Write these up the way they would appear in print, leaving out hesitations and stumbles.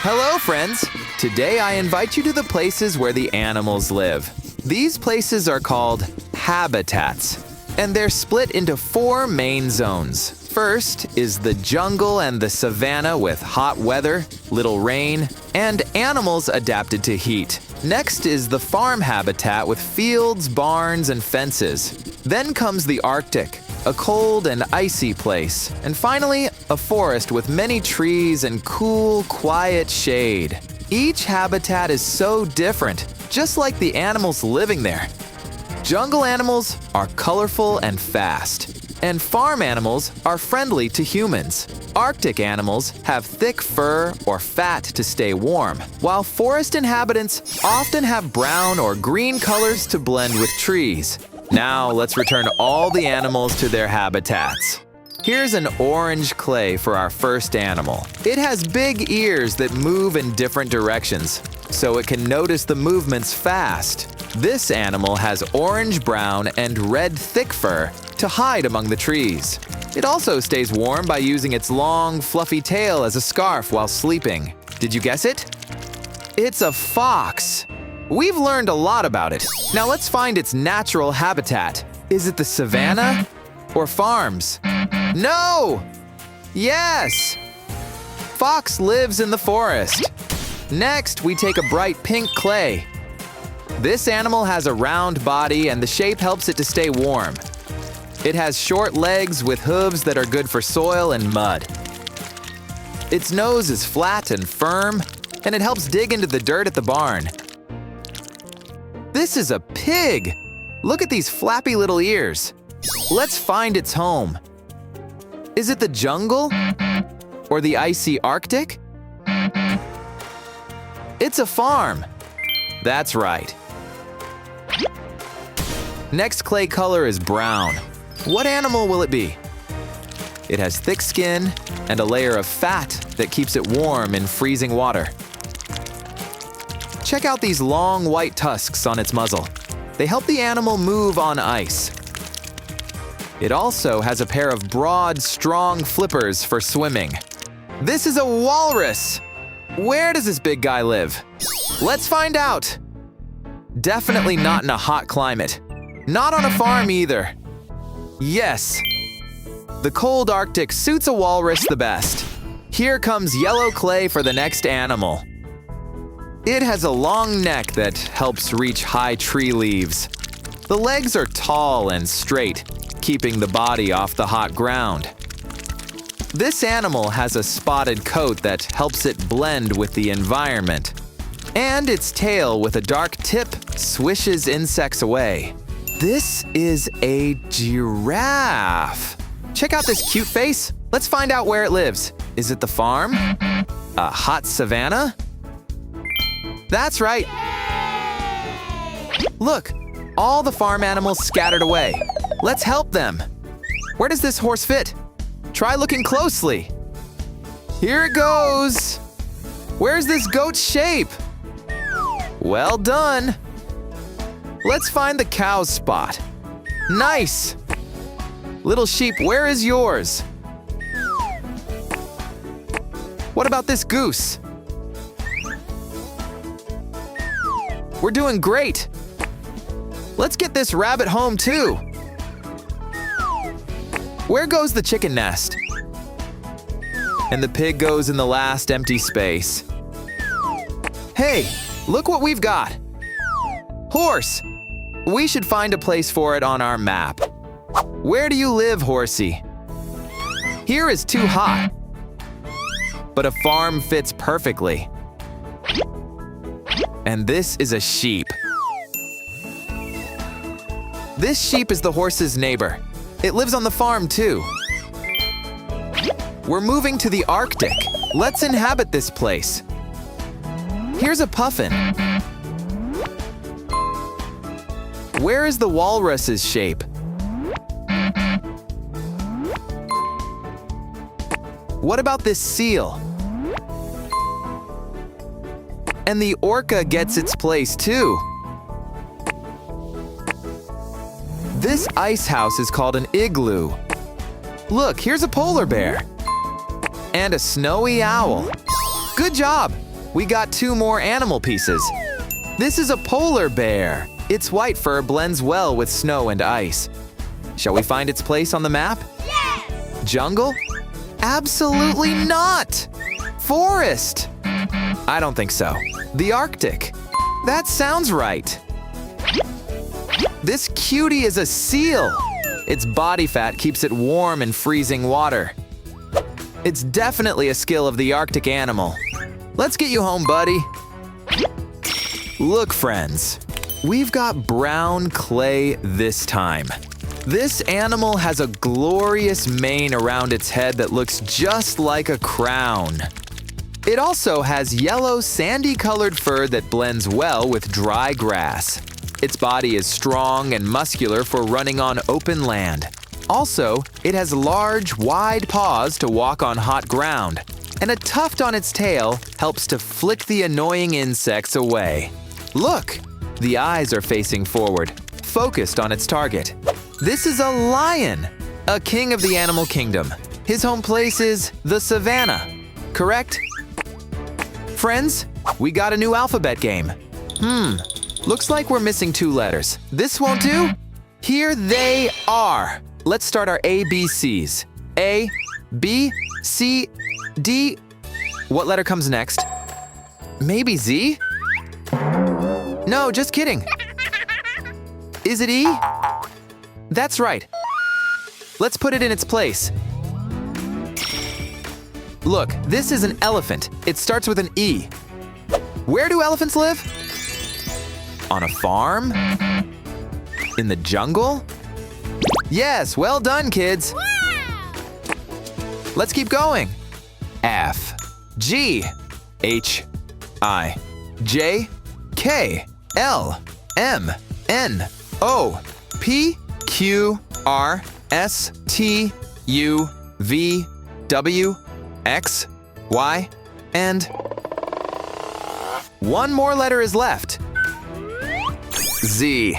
Hello, friends! Today I invite you to the places where the animals live. These places are called habitats, and they're split into 4 main zones. First is the jungle and the savanna with hot weather, little rain, and animals adapted to heat. Next is the farm habitat with fields, barns, and fences. Then comes the Arctic, a cold and icy place. And finally, a forest with many trees and cool, quiet shade. Each habitat is so different, just like the animals living there. Jungle animals are colorful and fast, and farm animals are friendly to humans. Arctic animals have thick fur or fat to stay warm, while forest inhabitants often have brown or green colors to blend with trees. Now let's return all the animals to their habitats. Here's an orange clay for our first animal. It has big ears that move in different directions, so it can notice the movements fast. This animal has orange, brown, and red thick fur to hide among the trees. It also stays warm by using its long, fluffy tail as a scarf while sleeping. Did you guess it? It's a fox. We've learned a lot about it. Now let's find its natural habitat. Is it the savanna or farms? No! Yes! Fox lives in the forest. Next, we take a bright pink clay. This animal has a round body and the shape helps it to stay warm. It has short legs with hooves that are good for soil and mud. Its nose is flat and firm, and it helps dig into the dirt at the barn. This is a pig! Look at these flappy little ears. Let's find its home. Is it the jungle? Or the icy Arctic? It's a farm. That's right. Next clay color is brown. What animal will it be? It has thick skin and a layer of fat that keeps it warm in freezing water. Check out these long white tusks on its muzzle. They help the animal move on ice. It also has a pair of broad, strong flippers for swimming. This is a walrus! Where does this big guy live? Let's find out! Definitely not in a hot climate. Not on a farm either. Yes! The cold Arctic suits a walrus the best. Here comes yellow clay for the next animal. It has a long neck that helps reach high tree leaves. The legs are tall and straight, keeping the body off the hot ground. This animal has a spotted coat that helps it blend with the environment. And its tail with a dark tip swishes insects away. This is a giraffe. Check out this cute face. Let's find out where it lives. Is it the farm? A hot savanna? That's right. Look, all the farm animals scattered away. Let's help them. Where does this horse fit? Try looking closely. Here it goes. Where's this goat's shape? Well done. Let's find the cow's spot. Nice. Little sheep, where is yours? What about this goose? We're doing great. Let's get this rabbit home too. Where goes the chicken nest? And the pig goes in the last empty space. Hey, look what we've got. Horse. We should find a place for it on our map. Where do you live, horsey? Here is too hot. But a farm fits perfectly. And this is a sheep. This sheep is the horse's neighbor. It lives on the farm too. We're moving to the Arctic. Let's inhabit this place. Here's a puffin. Where is the walrus's shape? What about this seal? And the orca gets its place too. This ice house is called an igloo. Look, here's a polar bear. And a snowy owl. Good job! We got 2 more animal pieces. This is a polar bear. Its white fur blends well with snow and ice. Shall we find its place on the map? Yes! Jungle? Absolutely not! Forest! I don't think so. The Arctic. That sounds right. This cutie is a seal. Its body fat keeps it warm in freezing water. It's definitely a skill of the Arctic animal. Let's get you home, buddy. Look, friends. We've got brown clay this time. This animal has a glorious mane around its head that looks just like a crown. It also has yellow, sandy-colored fur that blends well with dry grass. Its body is strong and muscular for running on open land. Also, it has large, wide paws to walk on hot ground, and a tuft on its tail helps to flick the annoying insects away. Look! The eyes are facing forward, focused on its target. This is a lion, a king of the animal kingdom. His home place is the savannah, correct? Friends, we got a new alphabet game. Looks like we're missing 2 letters. This won't do? Here they are. Let's start our ABCs. A, B, C, D. What letter comes next? Maybe Z? No, just kidding. Is it E? That's right. Let's put it in its place. Look, this is an elephant. It starts with an E. Where do elephants live? On a farm? In the jungle? Yes, well done, kids. Wow! Let's keep going. F, G, H, I, J, K, L, M, N, O, P, Q, R, S, T, U, V, W, X, Y, and 1 more letter is left. Z.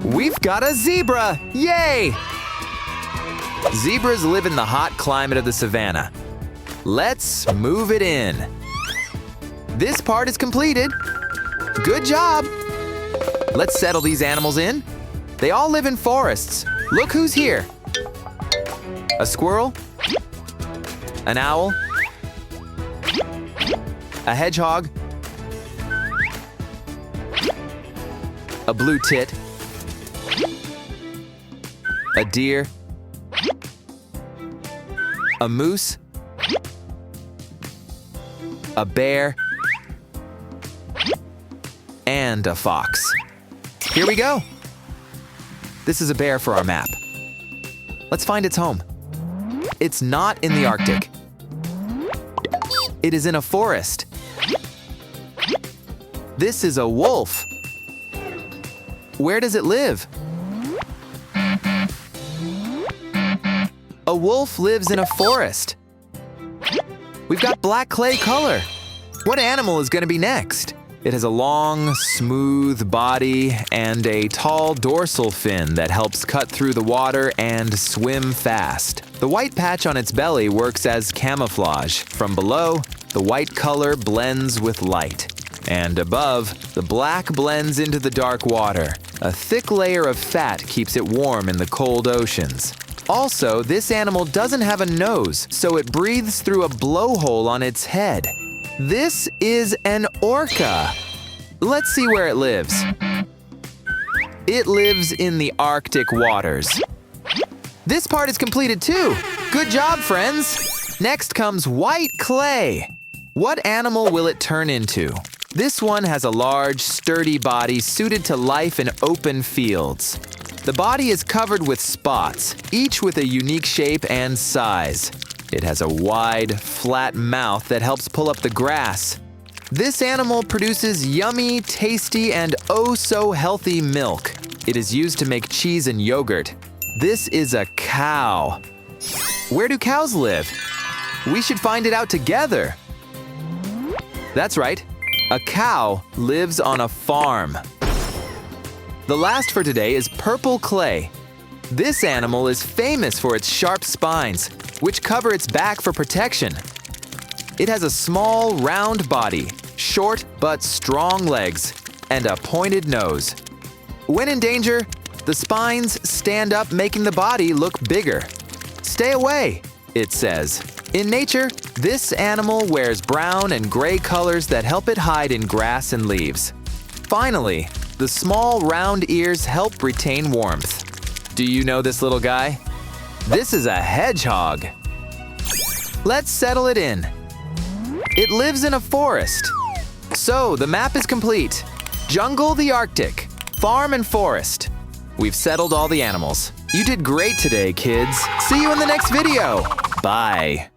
We've got a zebra! Yay! Zebras live in the hot climate of the savannah. Let's move it in. This part is completed. Good job! Let's settle these animals in. They all live in forests. Look who's here. A squirrel, an owl, a hedgehog, a blue tit, a deer, a moose, a bear, and a fox. Here we go. This is a bear for our map. Let's find its home. It's not in the Arctic. It is in a forest. This is a wolf. Where does it live? A wolf lives in a forest. We've got black clay color. What animal is going to be next? It has a long, smooth body and a tall dorsal fin that helps cut through the water and swim fast. The white patch on its belly works as camouflage. From below, the white color blends with light. And above, the black blends into the dark water. A thick layer of fat keeps it warm in the cold oceans. Also, this animal doesn't have a nose, so it breathes through a blowhole on its head. This is an orca. Let's see where it lives. It lives in the Arctic waters. This part is completed too. Good job, friends. Next comes white clay. What animal will it turn into? This one has a large, sturdy body suited to life in open fields. The body is covered with spots, each with a unique shape and size. It has a wide, flat mouth that helps pull up the grass. This animal produces yummy, tasty, and oh-so-healthy milk. It is used to make cheese and yogurt. This is a cow. Where do cows live? We should find it out together. That's right. A cow lives on a farm. The last for today is purple clay. This animal is famous for its sharp spines, which cover its back for protection. It has a small, round body, short but strong legs, and a pointed nose. When in danger, the spines stand up, making the body look bigger. Stay away, it says. In nature, this animal wears brown and gray colors that help it hide in grass and leaves. Finally, the small round ears help retain warmth. Do you know this little guy? This is a hedgehog. Let's settle it in. It lives in a forest. So, the map is complete. Jungle, the Arctic. Farm and forest. We've settled all the animals. You did great today, kids. See you in the next video. Bye.